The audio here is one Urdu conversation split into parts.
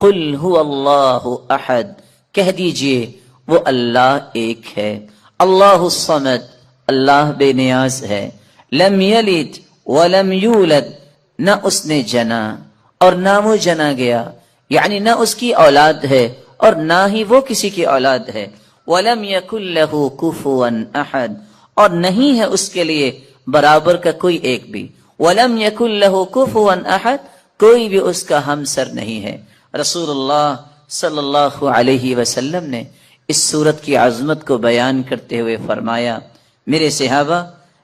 قل هو اللہ احد، کہہ دیجئے وہ اللہ ایک ہے، اللہ الصمد، اللہ بے نیاز ہے، لم یلد ولم یولد، نہ اس نے جنا اور نہ وہ جنا گیا، یعنی نہ اس کی اولاد ہے اور نہ ہی وہ کسی کی اولاد ہے، ولم یکن لہ کفوا احد، اور نہیں ہے اس کے لیے برابر کا کوئی ایک بھی، ولم یکن لہ کفوا احد، کوئی بھی اس کا ہمسر نہیں ہے۔ رسول اللہ صلی اللہ علیہ وسلم نے اس سورت کی عظمت کو بیان کرتے ہوئے فرمایا، میرے صحابہ،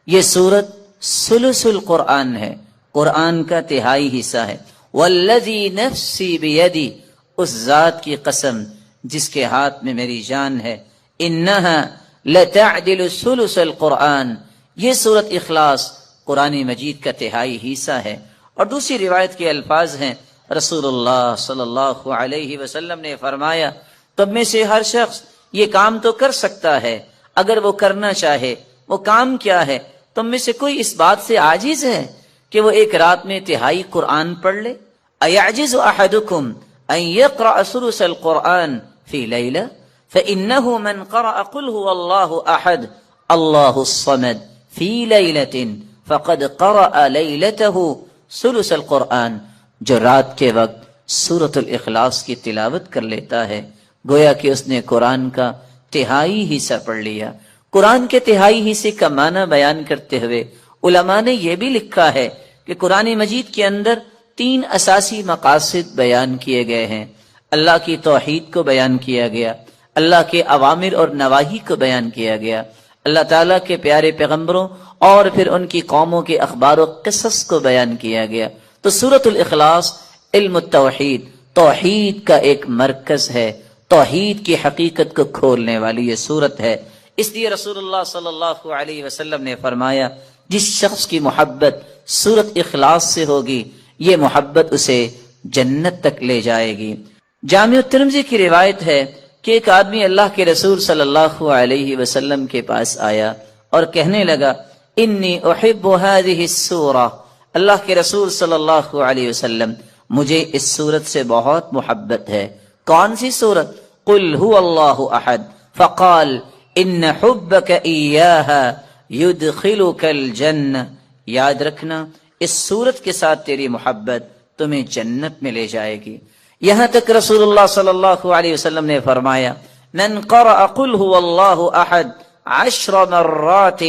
یہ سورت ثلث القرآن ہے، قرآن کا تہائی حصہ ہے۔ والذی نفسی بیدی، اس ذات کی قسم جس کے ہاتھ میں میری جان ہے، انہا لتعدل ثلث القرآن، یہ سورت اخلاص قرآن مجید کا تہائی حصہ ہے۔ اور دوسری روایت کے الفاظ ہیں، رسول اللہ صلی اللہ علیہ وسلم نے فرمایا، تم میں سے ہر شخص یہ کام تو کر سکتا ہے اگر وہ کرنا چاہے۔ وہ کام کیا ہے؟ تم میں سے کوئی اس بات سے عاجز ہے کہ وہ ایک رات میں تہائی قرآن پڑھ لے؟ ایعجز احدکم ان یقرأ ثلث القرآن فی لیلہ فإنہ من قرأ قل هو اللہ احد اللہ الصمد فی لیلۃ فقد قرأ لیلتہ ثلث القرآن، جو رات کے وقت سورۃ الاخلاص کی تلاوت کر لیتا ہے گویا کہ اس نے قرآن کا تہائی حصہ پڑھ لیا۔ قرآن کے تہائی حصے کا معنی بیان کرتے ہوئے علماء نے یہ بھی لکھا ہے کہ قرآن مجید کے اندر 3 اساسی مقاصد بیان کیے گئے ہیں۔ اللہ کی توحید کو بیان کیا گیا، اللہ کے اوامر اور نواہی کو بیان کیا گیا، اللہ تعالیٰ کے پیارے پیغمبروں اور پھر ان کی قوموں کے اخبار و قصص کو بیان کیا گیا۔ تو سورۃ الاخلاص علم التوحید، توحید کا ایک مرکز ہے، توحید کی حقیقت کو کھولنے والی یہ سورت ہے۔ اس لیے رسول اللہ صلی اللہ علیہ وسلم نے فرمایا، جس شخص کی محبت سورت اخلاص سے ہوگی یہ محبت اسے جنت تک لے جائے گی۔ جامع ترمذی کی روایت ہے کہ ایک آدمی اللہ کے رسول صلی اللہ علیہ وسلم کے پاس آیا اور کہنے لگا، انی احب هذه السورہ، اللہ کے رسول صلی اللہ علیہ وسلم مجھے اس سورت سے بہت محبت ہے۔ کون سی سورت؟ قل هو اللہ احد، فقال ان حبک ایاہا یدخلک الجنہ، یاد رکھنا اس سورت کے ساتھ تیری محبت تمہیں جنت میں لے جائے گی۔ یہاں تک رسول اللہ صلی اللہ علیہ وسلم نے فرمایا، من قرأ قل هو اللہ احد 10 مرات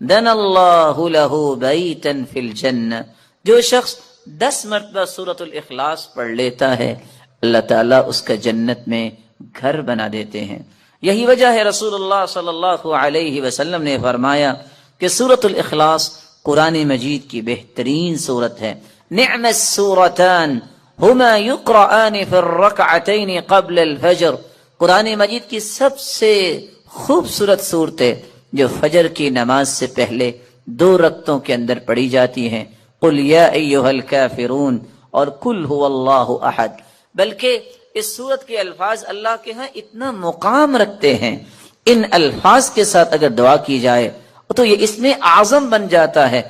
دن اللہ له بیتا فی الجنہ، جو شخص 10 مرتبہ سورۃ الاخلاص پڑھ لیتا ہے اللہ تعالیٰ اس کا جنت میں گھر بنا دیتے ہیں۔ یہی وجہ ہے رسول اللہ صلی اللہ علیہ وسلم نے فرمایا کہ سورۃ الاخلاص قرآن مجید کی بہترین سورت ہے۔ نعم السورتان ہما یقرآن فی الرکعتین قبل الفجر، قرآن مجید کی سب سے خوبصورت صورتیں جو فجر کی نماز سے پہلے 2 رکعتوں کے اندر پڑھی جاتی ہیں، قل یا ایھا الکافرون اور قل هو اللہ احد۔ بلکہ اس سورت کے الفاظ اللہ کے ہاں اتنا مقام رکھتے ہیں، ان الفاظ کے ساتھ اگر دعا کی جائے تو یہ اس میں اعظم بن جاتا ہے،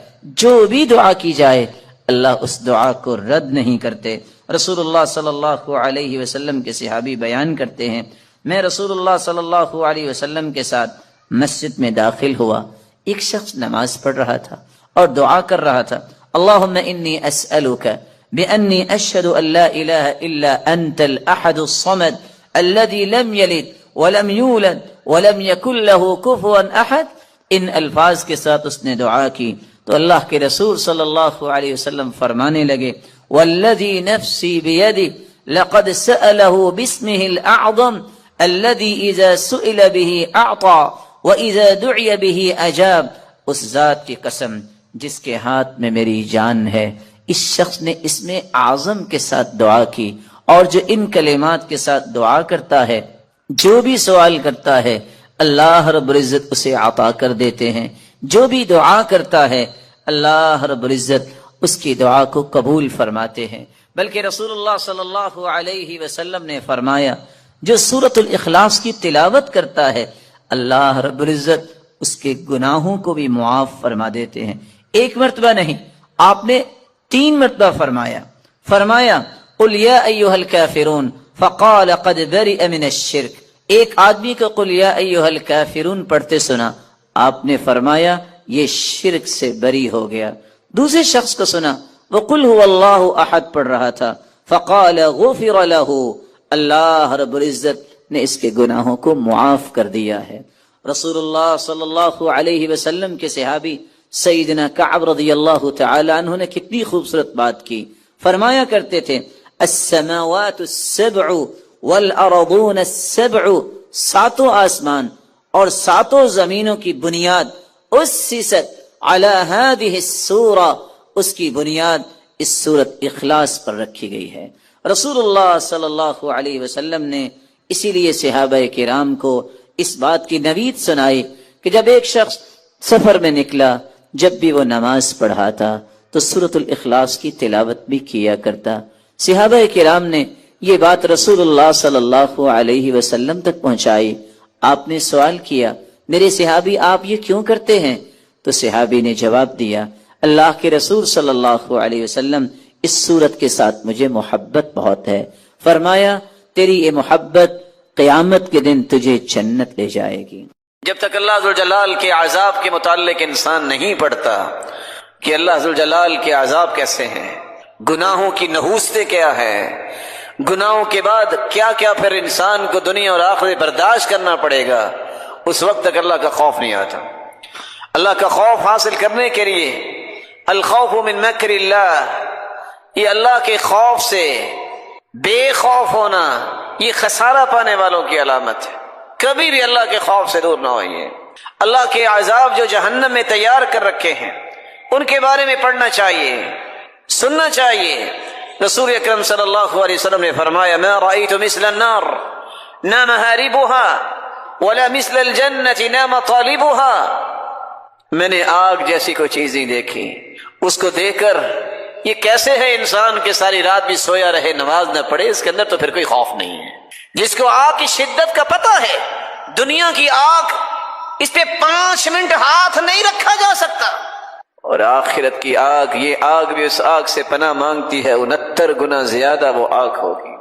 جو بھی دعا کی جائے اللہ اس دعا کو رد نہیں کرتے۔ رسول اللہ صلی اللہ علیہ وسلم کے صحابی بیان کرتے ہیں، میں رسول اللہ صلی اللہ علیہ وسلم کے ساتھ مسجد میں داخل ہوا، ایک شخص نماز پڑھ رہا تھا اور دعا کر رہا تھا، اللہم انی اسألک بأنی اشہد ان لا الہ الا انت الاحد الصمد الذي لم یلد ولم یولد ولم یکن له کفوا احد۔ ان الفاظ کے ساتھ اس نے دعا کی تو اللہ کے رسول صلی اللہ علیہ وسلم فرمانے لگے، والذی نفسی بیدہ لقد سألہ باسمہ الاعظم الذي اذا سئل به اعطى واذا دعی به اجاب، اس ذات کی قسم جس کے ہاتھ میں میری جان ہے، اس شخص نے اسم اعظم کے ساتھ دعا کی، اور جو ان کلمات کے ساتھ دعا کرتا ہے، جو بھی سوال کرتا ہے اللہ رب العزت اسے عطا کر دیتے ہیں، جو بھی دعا کرتا ہے اللہ رب العزت اس کی دعا کو قبول فرماتے ہیں۔ بلکہ رسول اللہ صلی اللہ علیہ وسلم نے فرمایا، جو سورۃ الاخلاص کی تلاوت کرتا ہے اللہ رب العزت اس کے گناہوں کو بھی معاف فرما دیتے ہیں۔ 1 مرتبہ نہیں، آپ نے 3 مرتبہ فرمایا قل یا ایھا الکافرون فقال قد برئ من الشرک. ایک آدمی کو قل یا ایھا الکافرون پڑھتے سنا، آپ نے فرمایا یہ شرک سے بری ہو گیا. دوسرے شخص کو سنا وہ قل هو اللہ احد پڑھ رہا تھا، فقال غفر له، اللہ رب العزت نے اس کے گناہوں کو معاف کر دیا ہے. رسول اللہ صلی اللہ علیہ وسلم کے صحابی سیدنا کعب رضی اللہ تعالی عنہ نے کتنی خوبصورت بات کی. فرمایا کرتے تھے السماوات السبع والارضون السبع، ساتوں آسمان اور ساتوں زمینوں کی بنیاد اسست علی هذه السورہ، اس کی بنیاد اس سورت اخلاص پر رکھی گئی ہے. رسول اللہ صلی اللہ علیہ وسلم نے اسی لیے صحابہ کرام کو اس بات کی نوید سنائی کہ جب ایک شخص سفر میں نکلا، جب بھی وہ نماز پڑھاتا تو سورۃ الاخلاص کی تلاوت بھی کیا کرتا. صحابہ کرام نے یہ بات رسول اللہ صلی اللہ علیہ وسلم تک پہنچائی. آپ نے سوال کیا میرے صحابی آپ یہ کیوں کرتے ہیں؟ تو صحابی نے جواب دیا اللہ کے رسول صلی اللہ علیہ وسلم اس سورت کے ساتھ مجھے محبت بہت ہے. فرمایا تیری یہ محبت قیامت کے دن تجھے جنت لے جائے گی. جب تک اللہ ذوالجلال کے عذاب کے متعلق انسان نہیں پڑھتا کہ اللہ ذوالجلال کے عذاب کیسے ہیں، گناہوں کی نحوستیں کیا ہیں، گناہوں کے بعد کیا کیا پھر انسان کو دنیا اور آخرت برداشت کرنا پڑے گا، اس وقت تک اللہ کا خوف نہیں آتا. اللہ کا خوف حاصل کرنے کے لیے الخوف من مکر اللہ، یہ اللہ کے خوف سے بے خوف ہونا یہ خسارہ پانے والوں کی علامت ہے. کبھی بھی اللہ کے خوف سے دور نہ ہوئیے. اللہ کے عذاب جو جہنم میں تیار کر رکھے ہیں ان کے بارے میں پڑھنا چاہیے، سننا چاہیے. رسول اکرم صلی اللہ علیہ وسلم نے فرمایا ما رأيت مثل النار نام هاربها ولا مثل الجنة نام طالبها، میں نے آگ جیسی کوئی چیز نہیں دیکھی، اس کو دیکھ کر یہ کیسے ہے انسان کے ساری رات بھی سویا رہے نماز نہ پڑھے، اس کے اندر تو پھر کوئی خوف نہیں ہے. جس کو آگ کی شدت کا پتہ ہے، دنیا کی آگ اس پہ 5 منٹ ہاتھ نہیں رکھا جا سکتا، اور آخرت کی آگ، یہ آگ بھی اس آگ سے پناہ مانگتی ہے 69 گنا زیادہ وہ آگ ہوگی.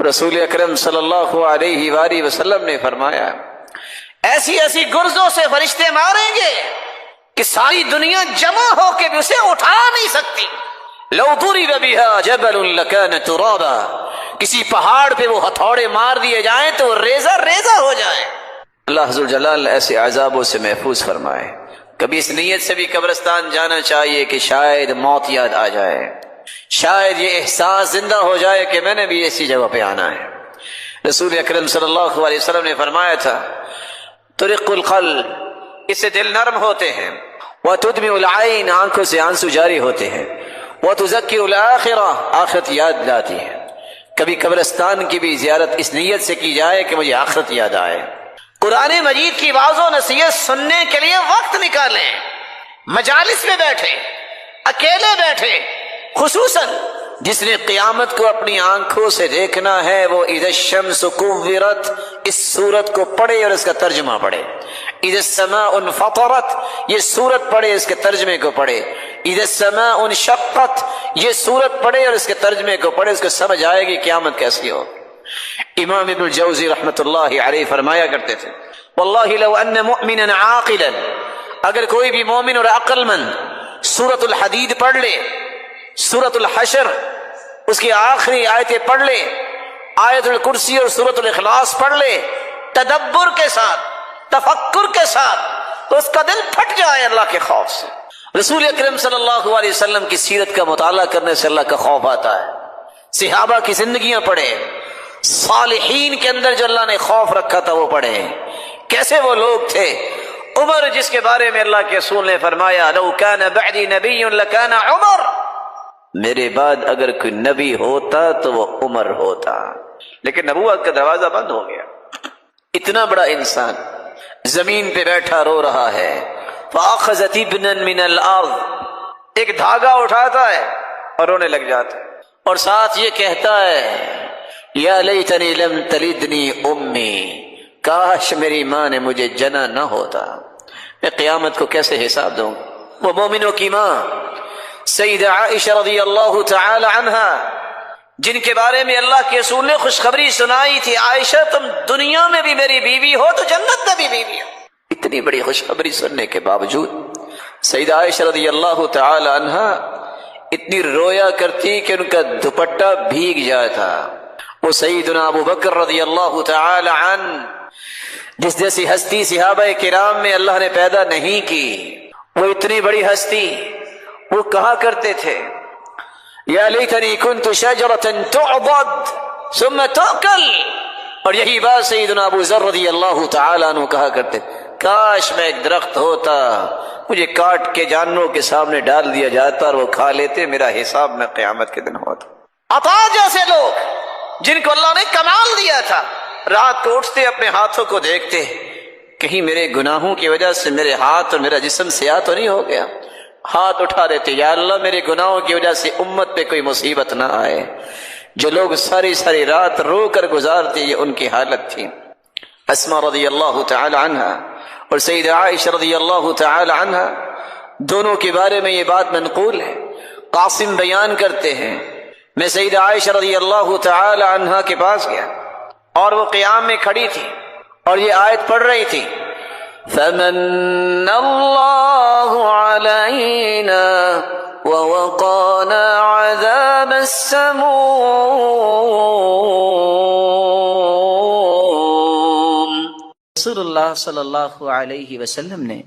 رسول اکرم صلی اللہ علیہ وآلہ وسلم نے فرمایا ایسی ایسی گرزوں سے فرشتے ماریں گے کہ ساری دنیا جمع ہو کے بھی اسے اٹھا نہیں سکتی. لو ضرب بها جبل لكان ترابا، کسی پہاڑ پہ وہ ہتھوڑے مار دیے جائیں تو وہ ریزہ ریزہ ہو جائے. اللہ ذوالجلال ایسے عذابوں سے محفوظ فرمائے. کبھی اس نیت سے بھی قبرستان جانا چاہیے کہ شاید موت یاد آ جائے، شاید یہ احساس زندہ ہو جائے کہ میں نے بھی ایسی جگہ پہ آنا ہے. رسول اکرم صلی اللہ علیہ وسلم نے فرمایا تھا طرق القلب، اس سے دل نرم ہوتے ہیں، وتدمع العین، آنکھوں سے آنسو جاری ہوتے ہیں، وتذکر الآخرہ، آخرت یاد لاتی ہے. کبھی قبرستان کی بھی زیارت اس نیت سے کی جائے کہ مجھے آخرت یاد آئے. قرآن مجید کی واعظ و نصیحت سننے کے لیے وقت نکالیں، مجالس میں بیٹھے، اکیلے بیٹھے. خصوصاً جس نے قیامت کو اپنی آنکھوں سے دیکھنا ہے وہ اذا الشمس کورت، اس سورت کو پڑھے اور اس کا ترجمہ پڑھے. اذا السماء انفطرت، یہ سورت پڑھے اس کے ترجمے کو پڑھے. اذا السماء انشقت، یہ سورت پڑھے اور اس کے ترجمے کو پڑھے، اس کو سمجھ آئے گی قیامت کیسی ہو. امام ابن الجوزی رحمۃ اللہ علیہ فرمایا کرتے تھے واللہ لو ان مؤمنا عاقلا، اگر کوئی بھی مومن اور عقل مند سورۃ الحدید پڑھ لے، سورۃ الحشر اس کی آخری آیتیں پڑھ لے، آیت الکرسی اور سورۃ الاخلاص پڑھ لے تدبر کے ساتھ، تفکر کے ساتھ، تو اس کا دل پھٹ جائے اللہ کے خوف سے. رسول اکرم صلی اللہ علیہ وسلم کی سیرت کا مطالعہ کرنے سے اللہ کا خوف آتا ہے. صحابہ کی زندگیاں پڑھے، صالحین کے اندر جو اللہ نے خوف رکھا تھا وہ پڑھے، کیسے وہ لوگ تھے. عمر جس کے بارے میں اللہ کے رسول نے فرمایا لو کان بعدی نبی لکان عمر، میرے بعد اگر کوئی نبی ہوتا تو وہ عمر ہوتا، لیکن نبوت کا دروازہ بند ہو گیا. اتنا بڑا انسان زمین پہ بیٹھا رو رہا ہے. فاخذت ابنا من الارض، ایک دھاگا اٹھاتا ہے اور رونے لگ جاتا ہے، اور ساتھ یہ کہتا ہے یا لیتنی لم تلدنی امی، کاش میری ماں نے مجھے جنا نہ ہوتا، میں قیامت کو کیسے حساب دوں. وہ مومنوں کی ماں سیدہ عائشہ رضی اللہ تعالی عنہا جن کے بارے میں اللہ کے رسول نے خوشخبری سنائی تھی، عائشہ تم دنیا میں بھی میری بیوی ہو تو جنت میں بھی بیوی ہو۔ اتنی بڑی خوشخبری سننے کے باوجود سیدہ عائشہ رضی اللہ تعالی عنہا اتنی رویا کرتی کہ ان کا دوپٹہ بھیگ جاتا۔ وہ سیدنا ابو بکر رضی اللہ تعالی عنہ جس جیسی ہستی صحابہ کرام میں اللہ نے پیدا نہیں کی، وہ اتنی بڑی ہستی، وہ کہا کرتے تھے یا لیتنی کنت شجرۃ تعضد ثم تؤکل، اور یہی بات سیدنا ابو ذر رضی اللہ تعالی عنہ کہا کرتے، کاش میں ایک درخت ہوتا، مجھے کاٹ کے جانوروں کے سامنے ڈال دیا جاتا اور وہ کھا لیتے، میرا حساب میں قیامت کے دن ہوتا۔ عطا جیسے لوگ جن کو اللہ نے کمال دیا تھا، رات کو اٹھتے اپنے ہاتھوں کو دیکھتے، کہیں میرے گناہوں کی وجہ سے میرے ہاتھ اور میرا جسم سیاہ تو نہیں ہو گیا، ہاتھ اٹھا دیتے، یا اللہ میرے گناہوں کی وجہ سے امت پہ کوئی مصیبت نہ آئے۔ جو لوگ ساری ساری رات رو کر گزارتے، یہ ان کی حالت تھی۔ اسماء رضی اللہ تعالی عنہا اور سیدہ عائشہ رضی اللہ تعالی عنہا دونوں کے بارے میں یہ بات منقول ہے۔ قاسم بیان کرتے ہیں، میں سیدہ عائشہ رضی اللہ تعالی عنہا کے پاس گیا اور وہ قیام میں کھڑی تھی اور یہ آیت پڑھ رہی تھی، فَمَنَّ اللَّهُ عَلَيْنَا وَوَقَانَا عَذَابَ السَّمُومِ۔ رسول اللہ صلی اللہ علیہ وسلم نے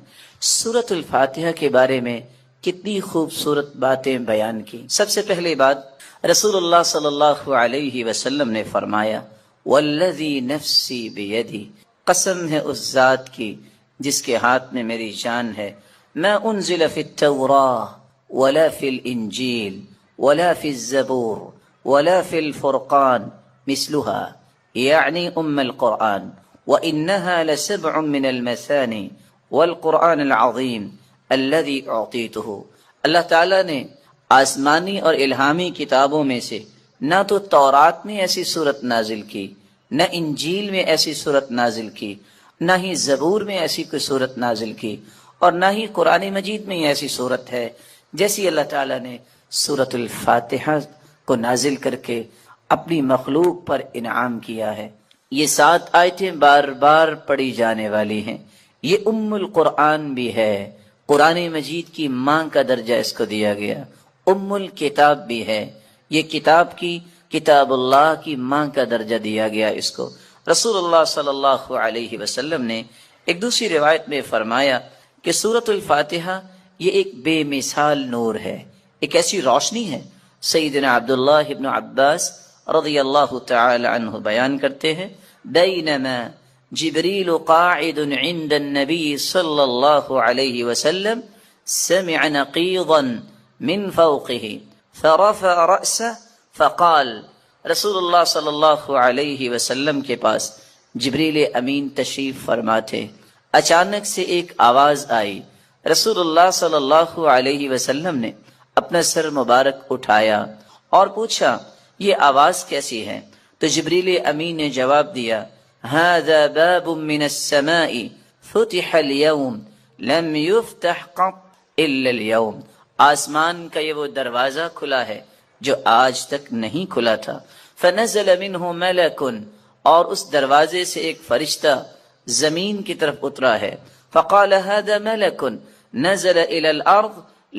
سورۃ الفاتحہ کے بارے میں کتنی خوبصورت باتیں بیان کی۔ سب سے پہلی بات، رسول اللہ صلی اللہ علیہ وسلم نے فرمایا والذی نفسی بیدی، قسم ہے اس ذات کی جس کے ہاتھ میں میری جان ہے، ما انزل فی التوراہ ولا فی الانجیل ولا فی الزبور ولا فی الفرقان مثلها یعنی القرآن، وإنها لسبع من المثانی والقرآن العظیم الذي اعطیته۔ اللہ تعالیٰ نے آسمانی اور الہامی کتابوں میں سے نہ تو تورات میں ایسی صورت نازل کی، نہ انجیل میں ایسی صورت نازل کی، نہ ہی زبور میں ایسی کوئی صورت نازل کی، اور نہ ہی قرآن مجید میں ایسی صورت ہے جیسی اللہ تعالیٰ نے سورۃ الفاتحہ کو نازل کر کے اپنی مخلوق پر انعام کیا ہے۔ یہ 7 آیتیں بار بار پڑھی جانے والی ہیں۔ یہ القرآن بھی ہے، قرآن مجید کی ماں کا درجہ اس کو دیا گیا، الکتاب بھی ہے، یہ کتاب کی کتاب اللہ کی ماں کا درجہ دیا گیا اس کو۔ رسول اللہ صلی اللہ علیہ وسلم نے ایک دوسری روایت میں فرمایا کہ سورۃ الفاتحہ یہ ایک بے مثال نور ہے، ایک ایسی روشنی ہے۔ سیدنا عبداللہ ابن عباس رضی اللہ تعالی عنہ بیان کرتے ہیں، بینما جبریل قاعد عند النبی صلی اللہ علیہ وسلم سمع نقیضا من فوقه فرفع رأسه فقال، رسول اللہ صلی اللہ علیہ وسلم کے پاس جبریل امین تشریف فرما تھے، اچانک سے ایک آواز آئی، رسول اللہ صلی اللہ علیہ وسلم نے اپنا سر مبارک اٹھایا اور پوچھا یہ آواز کیسی ہے؟ تو جبریل امین نے جواب دیا، هذا باب من السماء فتح اليوم لم يفتح قط الا اليوم، آسمان کا یہ وہ دروازہ کھلا ہے جو آج تک نہیں کھلا تھا۔ فنزل منہ ملک، اور اس دروازے سے ایک فرشتہ زمین کی طرف اترا ہے، فقال هذا ملک نزل الى الارض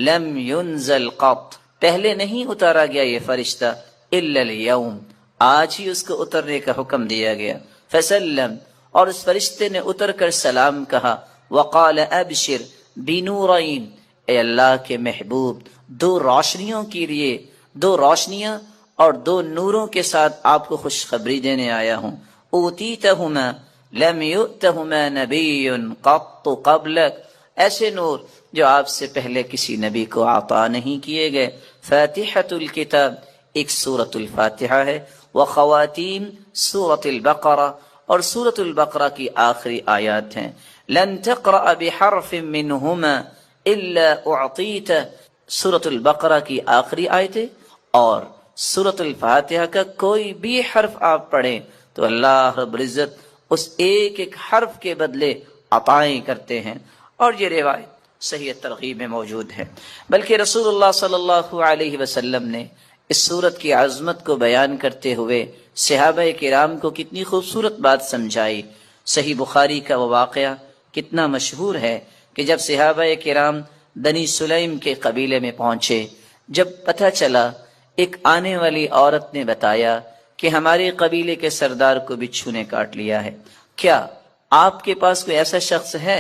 لم ينزل قط، پہلے نہیں اتارا گیا یہ فرشتہ الا اليوم، آج ہی اس کو اترنے کا حکم دیا گیا۔ فسلم، اور اس فرشتے نے اتر کر سلام کہا، وقال ابشر بنورین، اے اللہ کے محبوب 2 روشنیوں کے لیے، 2 روشنیاں اور 2 نوروں کے ساتھ آپ کو خوشخبری دینے آیا ہوں، اوتیتہما لم یؤتہما نبی قط قبلک، ایسے نور جو آپ سے پہلے کسی نبی کو عطا نہیں کیے گئے۔ فاتحۃ الکتاب ایک سورۃ الفاتحہ ہے، وخواتیم سورۃ البقرہ، اور سورۃ البقرہ کی آخری آیات ہیں، لن تقرأ بحرف منہما الا اعطیت، سورۃ البقرہ کی آخری آیتیں اور سورۃ الفاتحہ کا کوئی بھی حرف آپ پڑھیں تو اللہ رب العزت اس ایک ایک حرف کے بدلے عطائیں کرتے ہیں، اور یہ روایت صحیح ترغیب میں موجود ہے۔ بلکہ رسول اللہ صلی اللہ علیہ وسلم نے اس صورت کی عظمت کو بیان کرتے ہوئے صحابہ کرام کو کتنی خوبصورت بات سمجھائی۔ صحیح بخاری کا وہ واقعہ کتنا مشہور ہے کہ جب صحابہ کرام بنی سلیم کے قبیلے میں پہنچے، جب پتہ چلا، ایک آنے والی عورت نے بتایا کہ ہمارے قبیلے کے سردار کو بچھو نے کاٹ لیا ہے، کیا آپ کے پاس کوئی ایسا شخص ہے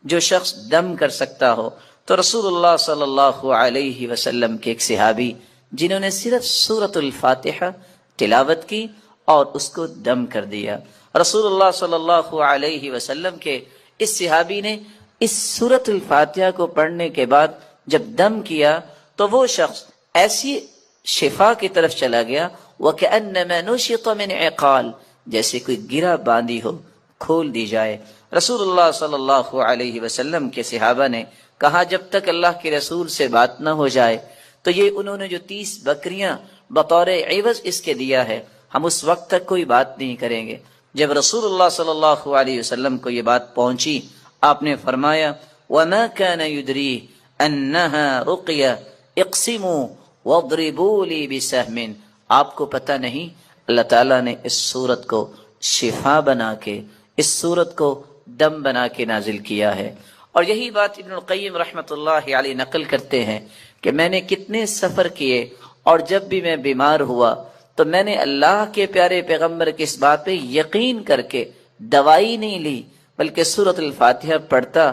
جو شخص دم کر سکتا ہو؟ تو رسول اللہ صلی اللہ علیہ وسلم کے ایک صحابی جنہوں نے صرف سورۃ الفاتحہ تلاوت کی اور اس کو دم کر دیا، رسول اللہ صلی اللہ علیہ وسلم کے اس صحابی نے اس سورۃ الفاتحہ کو پڑھنے کے بعد جب دم کیا تو وہ شخص ایسی شفا کی طرف چلا گیا، وَكَأَنَّمَا نُشِطَ مِنْ عِقَالٍ، جیسے کوئی گرہ باندھی ہو کھول دی جائے۔ رسول اللہ صلی اللہ علیہ وسلم کے صحابہ نے کہا جب تک اللہ کے رسول سے بات نہ ہو جائے تو یہ انہوں نے جو 30 بکریاں بطور عوض اس کے دیا ہے، ہم اس وقت تک کوئی بات نہیں کریں گے۔ جب رسول اللہ صلی اللہ علیہ وسلم کو یہ بات پہنچی، آپ نے فرمایا وَمَا كَانَ يُدْرِي أَنَّهَا رُقْيَ اقْسِمُوا وَاضْرِبُوا لِي بِسَهْمٍ، آپ کو پتہ نہیں اللہ تعالیٰ نے اس صورت کو شفا بنا کے، اس صورت کو دم بنا کے نازل کیا ہے۔ اور یہی بات ابن القیم رحمۃ اللہ علیہ نقل کرتے ہیں کہ میں نے کتنے سفر کیے اور جب بھی میں بیمار ہوا تو میں نے اللہ کے پیارے پیغمبر کی اس بات پہ یقین کر کے دوائی نہیں لی، بلکہ سورۃ الفاتحہ پڑھتا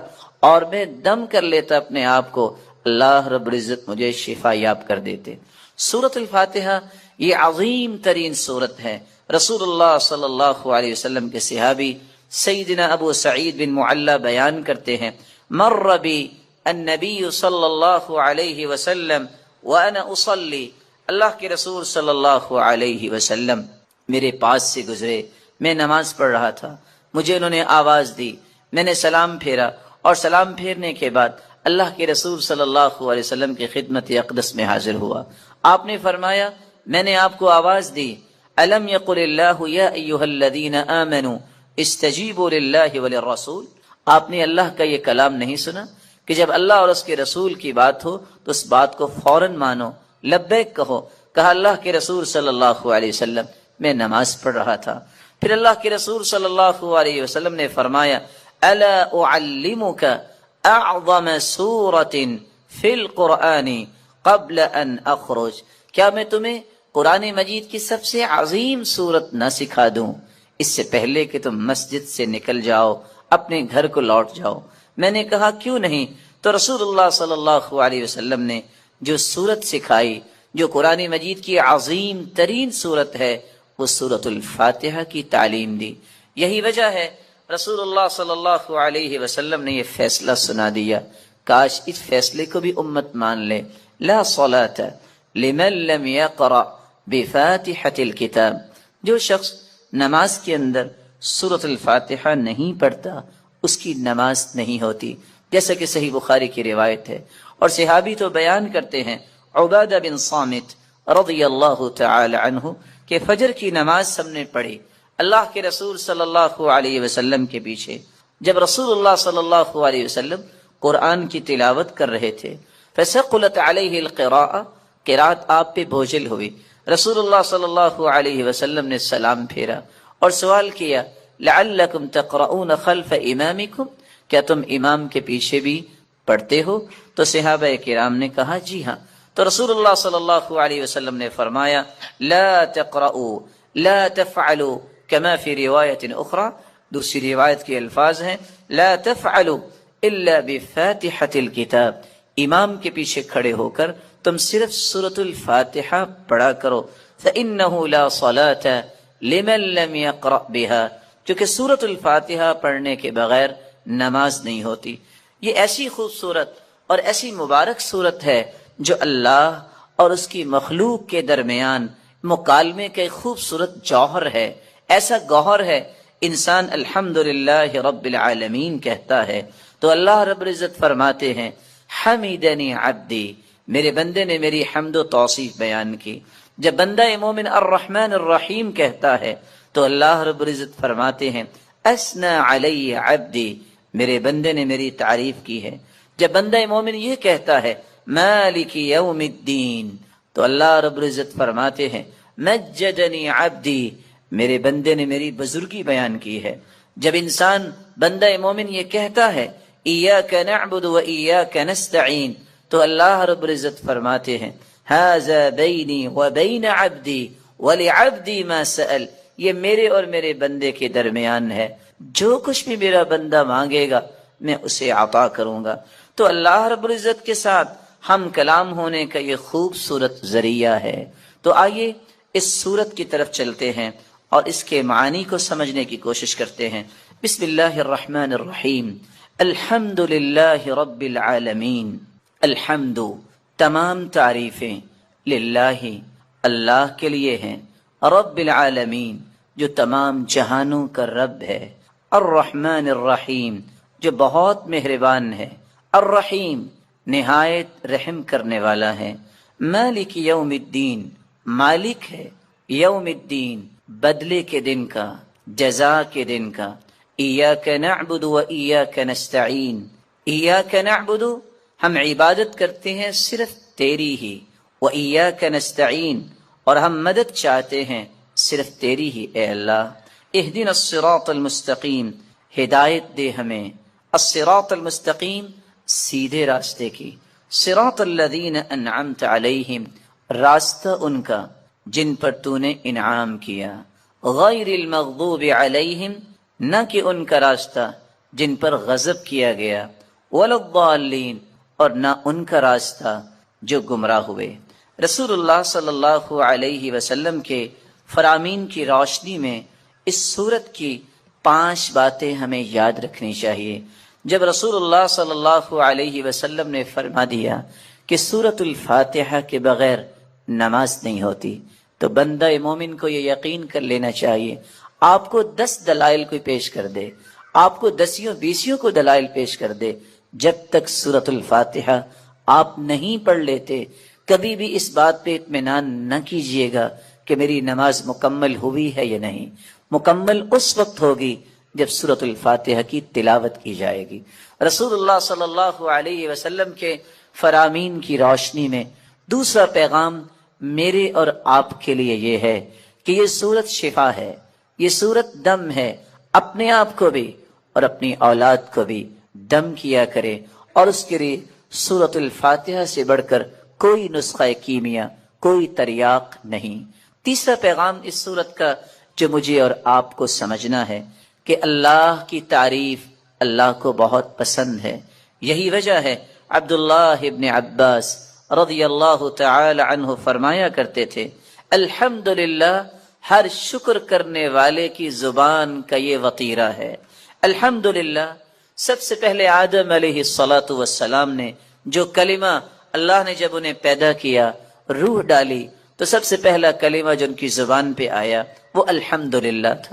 اور میں دم کر لیتا اپنے آپ کو، اللہ رب العزت مجھے شفا یاب کر دیتے۔ سورۃ الفاتحہ یہ عظیم ترین سورت ہے۔ رسول اللہ صلی اللہ علیہ وسلم کے صحابی سیدنا ابو سعید بن معلی بیان کرتے ہیں، مر بی النبی صلی اللہ علیہ وسلم وانا اصلی، اللہ کے رسول صلی اللہ علیہ وسلم میرے پاس سے گزرے، میں نماز پڑھ رہا تھا، مجھے انہوں نے آواز دی، میں نے سلام پھیرا اور سلام پھیرنے کے بعد اللہ کے رسول صلی اللہ علیہ وسلم کی خدمت اقدس میں حاضر ہوا۔ آپ نے فرمایا میں نے آپ کو آواز دی، الم یقل اللہ یا ایھا الذین آمنوا استجیبوا للہ وللرسول، آپ نے اللہ کا یہ کلام نہیں سنا کہ جب اللہ اور اس کے رسول کی بات ہو تو اس بات کو فوراً مانو، لبیک کہو۔ کہا اللہ کے رسول صلی اللہ علیہ وسلم میں نماز پڑھ رہا تھا۔ پھر اللہ کے رسول صلی اللہ علیہ وسلم نے فرمایا الا اعلمک اعظم سورۃ فی القرآن قبل ان اخرج، کیا میں تمہیں قرآن مجید کی سب سے عظیم سورت نہ سکھا دوں اس سے پہلے کہ تم مسجد سے نکل جاؤ، اپنے گھر کو لوٹ جاؤ؟ میں نے کہا کیوں نہیں؟ تو رسول اللہ صلی اللہ علیہ وسلم نے جو سورت سکھائی، جو قرآن مجید کی عظیم ترین سورت ہے، وہ سورۃ الفاتحہ کی تعلیم دی۔ یہی وجہ ہے رسول اللہ صلی اللہ علیہ وسلم نے یہ فیصلہ سنا دیا، کاش اس فیصلے کو بھی امت مان لے، لا صلاۃ لمن لم یقرأ بفاتحۃ الکتاب، جو شخص نماز کے اندر سورۃ الفاتحہ نہیں پڑھتا اس کی نماز نہیں ہوتی، جیسا کہ صحیح بخاری کی روایت ہے۔ اور صحابی تو بیان کرتے ہیں، عبادہ بن صامت رضی اللہ تعالی عنہ کہ فجر کی نماز ہم نے پڑھی اللہ کے رسول صلی اللہ علیہ وسلم کے پیچھے، جب رسول اللہ صلی اللہ علیہ وسلم قرآن کی تلاوت کر رہے تھے، فثقلت علیہ القراءۃ، قرات آپ پہ بوجھل ہوئی، رسول اللہ صلی اللہ علیہ وسلم نے سلام پھیرا اور سوال کیا لعلکم تقرؤون خلف امامکم، کیا تم امام کے پیچھے بھی پڑھتے ہو؟ تو صحابہ کرام نے کہا جی ہاں۔ تو رسول اللہ صلی اللہ علیہ وسلم نے فرمایا لا تقرؤوا لا تفعلوا كما في روایت اخرى، دوسری روایت کے الفاظ ہیں لا تفعلوا الا بفاتحة الكتاب، امام کے پیچھے کھڑے ہو کر تم صرف سورۃ الفاتحہ پڑھا کرو، فإنه لا صلاة لمن لم يقرأ بها، کیونکہ سورۃ الفاتحہ پڑھنے کے بغیر نماز نہیں ہوتی۔ یہ ایسی خوبصورت اور ایسی مبارک صورت ہے جو اللہ اور اس کی مخلوق کے درمیان مکالمے کا ایک خوبصورت جوہر ہے، ایسا گوہر ہے انسان الحمدللہ رب العالمین کہتا ہے تو اللہ رب العزت فرماتے ہیں حمیدنی عبدی، میرے بندے نے میری حمد و توصیف بیان کی۔ جب بندہ مومن الرحمن الرحیم کہتا ہے تو اللہ رب العزت فرماتے ہیں اثنى علی عبدی، میرے بندے نے میری تعریف کی ہے۔ جب بندہ مومن یہ کہتا ہے مالک یوم الدین، تو اللہ رب العزت فرماتے ہیں مجدنی عبدی، میرے بندے نے میری بزرگی بیان کی ہے۔ جب انسان بندہ مومن یہ کہتا ہے ایاک نعبد و ایاک نستعین، تو اللہ رب العزت فرماتے ہیں ھذا بینی و بین عبدی ولعبدی ما سأل، یہ میرے اور میرے بندے کے درمیان ہے، جو کچھ بھی میرا بندہ مانگے گا میں اسے عطا کروں گا۔ تو اللہ رب العزت کے ساتھ ہم کلام ہونے کا یہ خوبصورت ذریعہ ہے۔ تو آئیے اس سورت کی طرف چلتے ہیں اور اس کے معانی کو سمجھنے کی کوشش کرتے ہیں۔ بسم اللہ الرحمن الرحیم، الحمد للہ رب العالمین۔ الحمد، تمام تعریفیں، للہ، اللہ کے لیے ہیں، رب العالمین، جو تمام جہانوں کا رب ہے، الرحمن الرحیم، جو بہت مہربان ہے، الرحیم، نہایت رحم کرنے والا ہے، مالک یوم الدین، مالک ہے یوم الدین، بدلے کے دن کا، جزا کے دن کا۔ ایاک نعبد و ایاک نستعین، ایاک نعبد، ہم عبادت کرتے ہیں صرف تیری ہی، و ایاک نستعین، اور ہم مدد چاہتے ہیں صرف تیری ہی اے اللہ۔ اہدنا الصراط المستقیم، ہدایت دے ہمیں، الصراط المستقیم، سیدھے راستے کی، صراط الذین انعمت علیہم، راستہ ان کا جن پر تو نے انعام کیا، غیر المغضوب علیہم، نہ کہ ان کا راستہ جن پر غضب کیا گیا، ولا الضالین، اور نہ ان کا راستہ جو گمراہ ہوئے۔ رسول اللہ صلی اللہ علیہ وسلم کے فرامین کی روشنی میں اس سورت کی 5 باتیں ہمیں یاد رکھنی چاہیے۔ جب رسول اللہ صلی اللہ علیہ وسلم نے فرما دیا کہ سورۃ الفاتحہ کے بغیر نماز نہیں ہوتی، تو بندہ مومن کو یہ یقین کر لینا چاہیے، آپ کو 10 دلائل کوئی پیش کر دے، آپ کو 10 کو دلائل پیش کر دے، جب تک سورۃ الفاتحہ آپ نہیں پڑھ لیتے، کبھی بھی اس بات پہ اطمینان نہ کیجیے گا کہ میری نماز مکمل ہوئی ہے یا نہیں۔ مکمل اس وقت ہوگی جب سورۃ الفاتحہ کی تلاوت کی جائے گی۔ رسول اللہ صلی اللہ علیہ وسلم کے فرامین کی روشنی میں دوسرا پیغام میرے اور آپ کے لیے یہ ہے کہ یہ سورت شفا ہے، یہ سورت دم ہے، اپنے آپ کو بھی اور اپنی اولاد کو بھی دم کیا کرے، اور اس کے لیے سورۃ الفاتحہ سے بڑھ کر کوئی نسخہ کیمیا، کوئی تریاق نہیں۔ تیسرا پیغام اس سورت کا جو مجھے اور آپ کو سمجھنا ہے کہ اللہ کی تعریف اللہ کو بہت پسند ہے۔ یہی وجہ ہے عبداللہ ابن عباس رضی اللہ تعالی عنہ فرمایا کرتے تھے، الحمدللہ، ہر شکر کرنے والے کی زبان کا یہ وطیرہ ہے۔ الحمدللہ، سب سے پہلے آدم علیہ السلام نے جو کلمہ اللہ نے جب انہیں پیدا کیا، روح ڈالی، تو سب سے پہلا کلمہ جو ان کی زبان پہ آیا وہ الحمدللہ تھا۔